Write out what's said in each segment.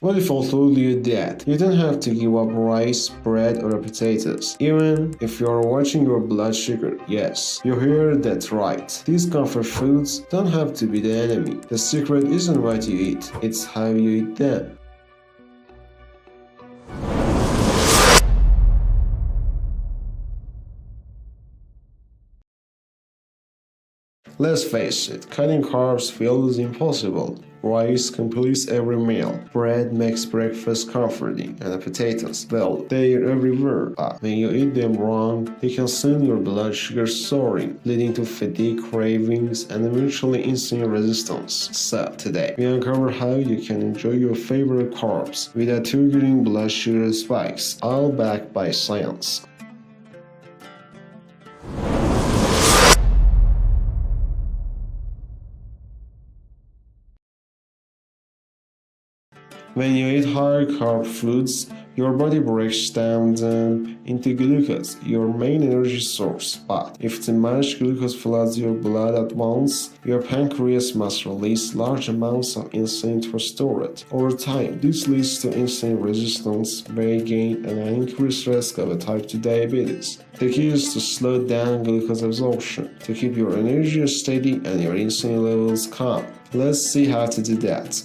What if I told you that you don't have to give up rice, bread, or potatoes, even if you are watching your blood sugar? Yes, you heard that right. These comfort foods don't have to be the enemy. The secret isn't what you eat, it's how you eat them. Let's face it, cutting carbs feels impossible. Rice completes every meal, bread makes breakfast comforting, and the potatoes, well, they're everywhere. But when you eat them wrong, they can send your blood sugar soaring, leading to fatigue, cravings, and eventually insulin resistance. So today, we uncover how you can enjoy your favorite carbs without triggering blood sugar spikes, all backed by science. When you eat high-carb foods, your body breaks down them into glucose, your main energy source. But if too much glucose floods your blood at once, your pancreas must release large amounts of insulin to restore it. Over time, this leads to insulin resistance, weight gain, and an increased risk of type 2 diabetes. The key is to slow down glucose absorption, to keep your energy steady and your insulin levels calm. Let's see how to do that.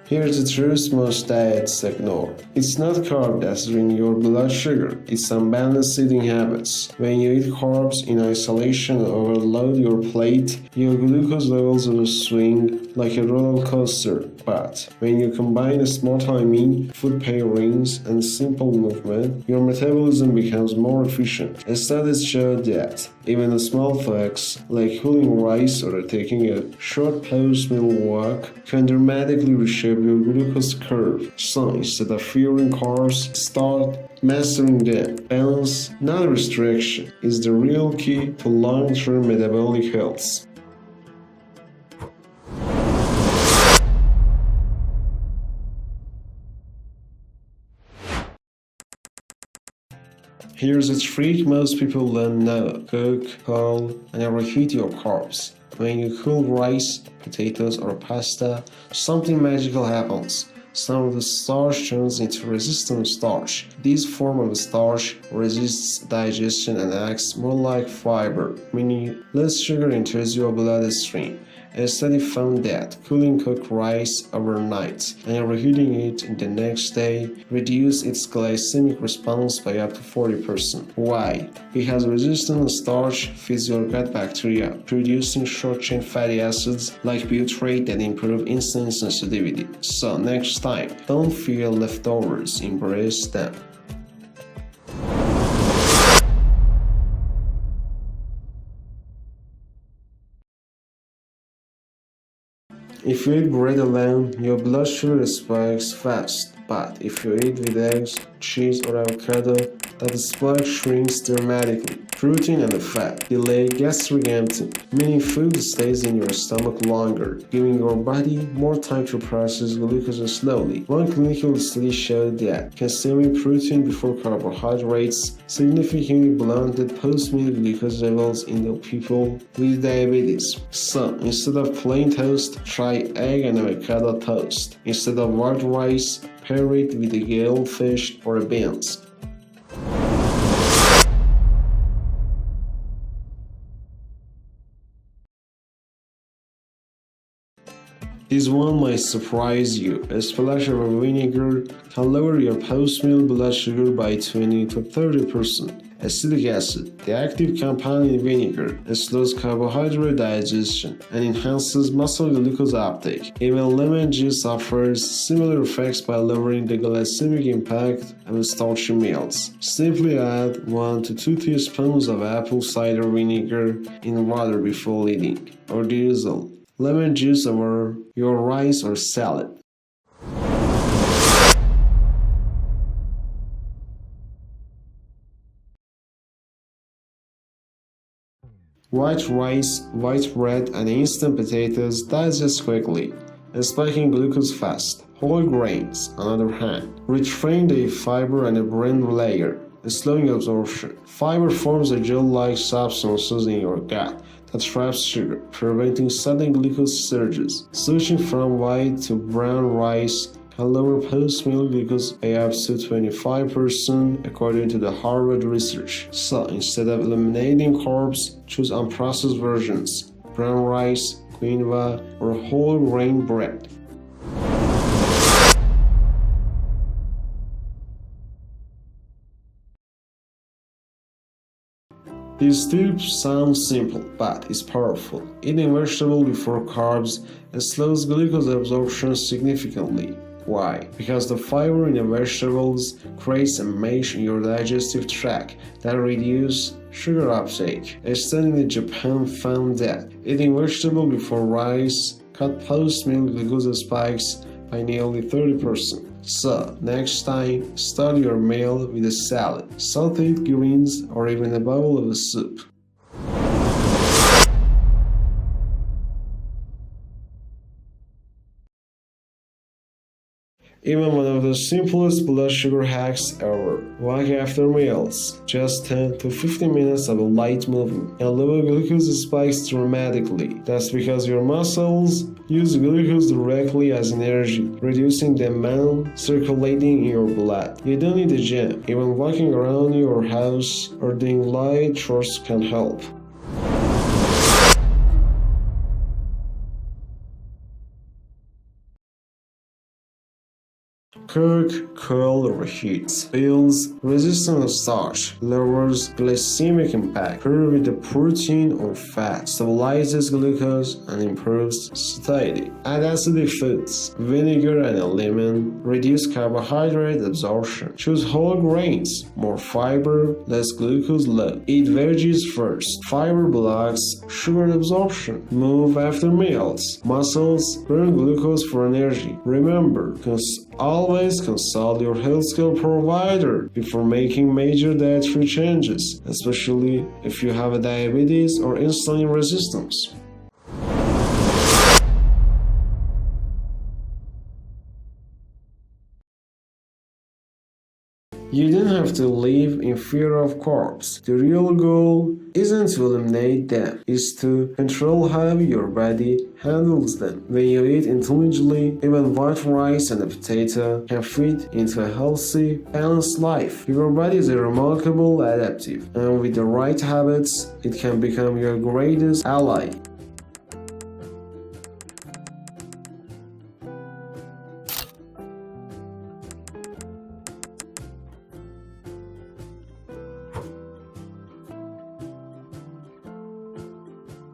Here's the truth most diets ignore. It's not carb that's draining your blood sugar, it's unbalanced eating habits. When you eat carbs in isolation and overload your plate, your glucose levels will swing like a roller coaster. But when you combine smart timing, food pairings, and simple movement, your metabolism becomes more efficient. Studies show that even a small flex, like cooling rice or taking a short post-meal walk, can dramatically reshape your glucose curve. So instead of fearing carbs, start mastering them. Balance, not restriction, is the real key to long-term metabolic health. Here's a trick most people don't know. Cook, cool, and overheat your carbs. When you cool rice, potatoes, or pasta, something magical happens. Some of the starch turns into resistant starch. This form of starch resists digestion and acts more like fiber, meaning less sugar enters your bloodstream. A study found that cooling cooked rice overnight and reheating it the next day reduced its glycemic response by up to 40%. Why? Because resistant starch feeds your gut bacteria, producing short-chain fatty acids like butyrate that improve insulin sensitivity. So next time, don't fear leftovers, embrace them. If you eat bread alone, your blood sugar spikes fast, but if you eat with eggs, cheese, or avocado, that spike shrinks dramatically. Protein and fat delay gastric emptying, meaning food stays in your stomach longer, giving your body more time to process glucose slowly. One clinical study showed that consuming protein before carbohydrates significantly blunted post-meal glucose levels in the people with diabetes. So, instead of plain toast, try egg and avocado toast. Instead of white rice, pair it with a grilled fish or beans. This one might surprise you. A splash of vinegar can lower your post-meal blood sugar by 20 to 30%. Acetic acid, the active compound in vinegar, slows carbohydrate digestion and enhances muscle glucose uptake. Even lemon juice offers similar effects by lowering the glycemic impact of starchy meals. Simply add 1 to 2 teaspoons of apple cider vinegar in water before eating, or the result. Lemon juice over your rice or salad. White rice, white bread, and instant potatoes digest quickly, spiking glucose fast. Whole grains, on the other hand, rich in the fiber and a brain layer, slowing absorption. Fiber forms a gel-like substances in your gut that traps sugar, preventing sudden glucose surges. Switching from white to brown rice can lower post-meal glucose by up to 25% according to the Harvard research. So instead of eliminating carbs, choose unprocessed versions, brown rice, quinoa, or whole grain bread. These tips sound simple, but it's powerful. Eating vegetables before carbs slows glucose absorption significantly. Why? Because the fiber in the vegetables creates a mesh in your digestive tract that reduces sugar uptake. A study in Japan found that eating vegetables before rice cut post-meal glucose spikes by nearly 30%. So, next time, start your meal with a salad, salted greens, or even a bowl of soup. Even one of the simplest blood sugar hacks ever. Walk after meals. Just 10 to 15 minutes of light movement can lower glucose spikes dramatically. That's because your muscles use glucose directly as energy, reducing the amount circulating in your blood. You don't need a gym. Even walking around your house or doing light chores can help. Cook, cool, reheat. Builds resistance to starch, lowers glycemic impact, paired with the protein or fat, stabilizes glucose, and improves satiety. Add acidic foods, vinegar and a lemon, reduce carbohydrate absorption. Choose whole grains, more fiber, less glucose load. Eat veggies first. Fiber blocks sugar absorption. Move after meals. Muscles burn glucose for energy. Remember, always consult your healthcare provider before making major dietary changes, especially if you have a diabetes or insulin resistance. You don't have to live in fear of carbs. The real goal isn't to eliminate them, it's to control how your body handles them. When you eat intelligently, even white rice and a potato can fit into a healthy, balanced life. Your body is a remarkable adaptive, and with the right habits, it can become your greatest ally.